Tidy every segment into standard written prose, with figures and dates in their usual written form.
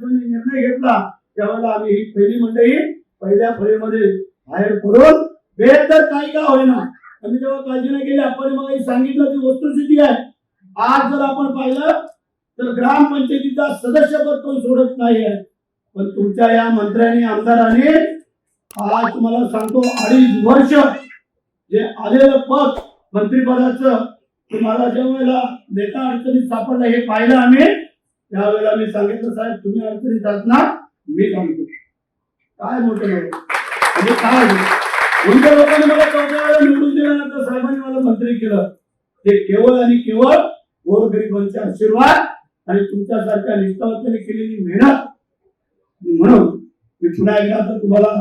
निर्णय घेतला त्यावेळेला आम्ही ही पहिली मंडळी पहिल्या फळीमध्ये बाहेर पडून बेहतर काही का होईना आम्ही जेव्हा काळजी नाही केली. आपण मग सांगितलं ती वस्तुस्थिती आहे. आज जर आपण पाहिलं तर ग्रामपंचायतीचा सदस्यपद कोण सोडत नाही आहे. पण तुमच्या या मंत्र्यांनी आमदारांनी आज तुम्हाला सांगतो 2.5 वर्ष जे आलेलं पद मंत्रिपदाचं तुम्हाला ज्या वेळेला नेता अडचणीत सापडला हे पाहिलं आम्ही त्यावेळेला मी सांगितलं साहेब तुम्ही अडचणीत आहात ना मी सांगतो काय मोठं म्हणजे काय कोणत्या लोकांनी मला 14 वेळा निवडून दिल्यानंतर साहेबांनी मला मंत्री केलं ते केवळ आणि केवळ गोरगरिबांचे आशीर्वाद आणि तुमच्यासारख्या निष्ठावंतांनी केलेली मेहनत. म्हणून मी पुन्हा एकदा तर तुम्हाला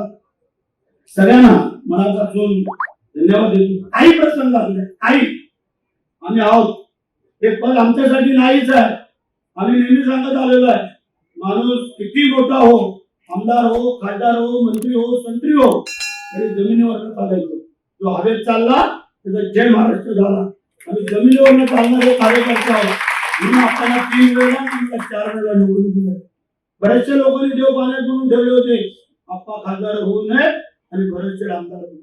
सगळ्यांना मनापासून धन्यवाद देतो. काही प्रसंग असले काही आम्ही आहोत हे पद आमच्यासाठी नाहीच आहे. आम्ही नेहमी सांगत आलेलो आहे माणूस किती मोठा हो आमदार हो खासदार हो मंत्री हो संत्री हो तरी जमिनीवर चालायचो. जो हवेत चालला त्याचा जय महाराष्ट्र झाला. आम्ही जमिनीवर चालणारे कार्यकर्ते आहोत म्हणून आपल्याला 3 वेळा किंवा 4 वेळा निवडून दिलं. बरेचसे लोकांनी देव पाण्यात म्हणून ठेवले होते आप्पा खासदार होऊ नये आणि बरेचसे आमदार होऊ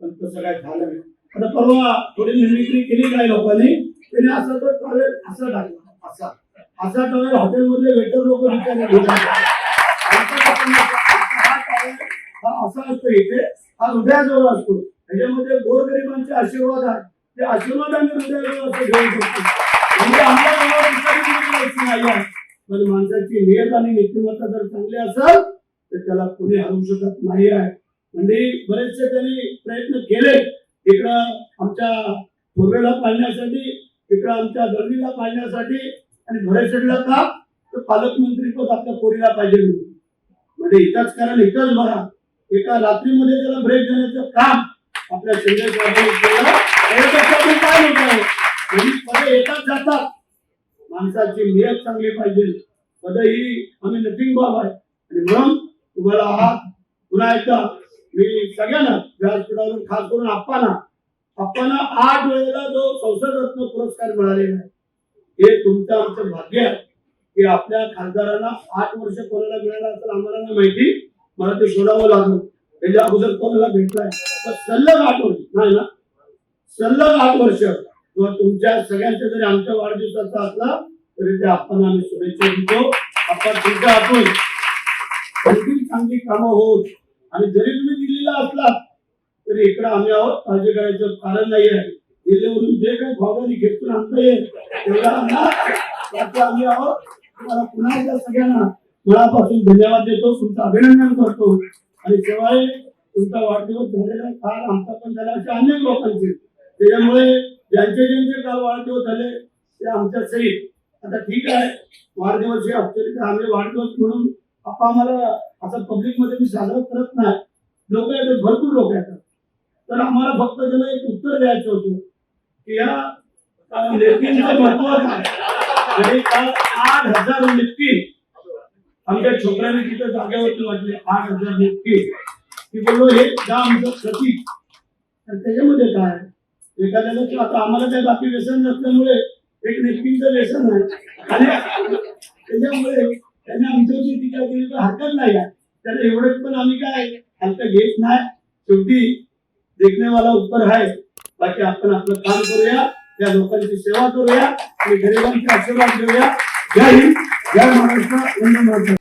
पण तसं काय झालं नाही. आता परवा थोडी निर्मिती केली काही लोकांनी त्याने असं तर टॉयलेट असं टाकलं असा टॉयलेट हॉटेलमधले वेटर लोक विचारले असा असतो इथे हा हृदयाजवळ असतो त्याच्यामध्ये गोरगरिबांचे आशीर्वाद आहेत ते आशीर्वाद आम्ही हृदयाजवळ असं घेऊ शकतो. म्हणजे आम्हाला पण माणसाची नियत आणि नीतिमत्ता जर चांगली असेल तर त्याला कोणी हरवू शकत नाही आहे. म्हणजे बरेचसे त्यांनी प्रयत्न केले इकडं आमच्या पूर्वेला पाडण्यासाठी इकडं आमच्या दळवीला पाडण्यासाठी आणि भरेशेडला का तर पालकमंत्री पद आपल्या पोरीला पाहिजे म्हणजे इथंच कारण इथंच बघा एका रात्रीमध्ये त्याला ब्रेक देण्याचं काम आपल्या शिंदे साहेबांनी केलं. काय होत आहे पद येतात जातात माणसाची नियत चांगली पाहिजे. पद ही आम्ही नथिंग बाब आहे आणि म्हणून तुम्हाला हा पुन्हा एकदा मी सगळ्यांना व्यासपीठावरून खास करून आप्पांना 8 वेळेला जो संसद रत्न पुरस्कार मिळालेला आहे हे तुमचं आमचं भाग्य आहे की आपल्या खासदारांना 8 वर्ष कोणाला मिळालं असेल आम्हाला नाही माहिती. मला ते शोधावं लागलं त्याच्या अगोदर कोणाला भेटलाय तर सलग 8 वर्ष नाही ना सलग 8 वर्ष किंवा तुमच्या सगळ्यांच्या जरी आमच्या वाढदिवसाचा असला तरी ते आप्पांना आम्ही शुभेच्छा देतो. आपण तुमच्या हातून आणखी चांगली कामं होत आणि जरी तुम्ही दिल्लीला असलात तरी इकडे आम्ही आहोत काळजी करायचं कारण नाही आहे. दिल्लीवरून जे काही भागाने घेतून आणता येईल तेवढा आम्ही आहोत. तुम्हाला पुन्हा एकदा सगळ्यांना मनापासून धन्यवाद देतो तुमचं अभिनंदन करतो आणि शिवाय तुमचा वाढदिवस झालेला काल आमचा पण झाला असे अनेक लोकांचे त्याच्यामुळे ज्यांचे काल वाढदिवस झाले ते आमच्या सहित आता ठीक आहे वाढदिवस हे ऍक्च्युअली आम्ही वाढदिवस म्हणून आम्हाला असं पब्लिक मध्ये मी साजरा करत नाही. लोक येतात भरपूर लोक येतात तर आम्हाला फक्त त्याला एक उत्तर द्यायचं होतं की या लेफ्टीचं महत्व काय. काल 8,000 लेफ्टी आमच्या छोकऱ्यांनी तिथं जागेवरती वाटले 8,000 लेफ्टी की बोललो हे जा आमचं प्रतीक. तर त्याच्यामध्ये काय एखाद्याला आता आम्हाला काही बाकी व्यसन नसल्यामुळे एक नेटकिंगचं व्यसन आहे आणि त्याच्यामुळे त्यांनी आमच्याची टीका केली तर हरकत नाही आहे. त्याला एवढंच पण आम्ही काय हलकं घेत नाही. शेवटी देखणेवाला ऊपर आहे. बाकी आपण आपलं काम करूया त्या लोकांची सेवा करूया आणि गरिबांचे आशीर्वाद घेऊया. जय हिंद जय महाराष्ट्र.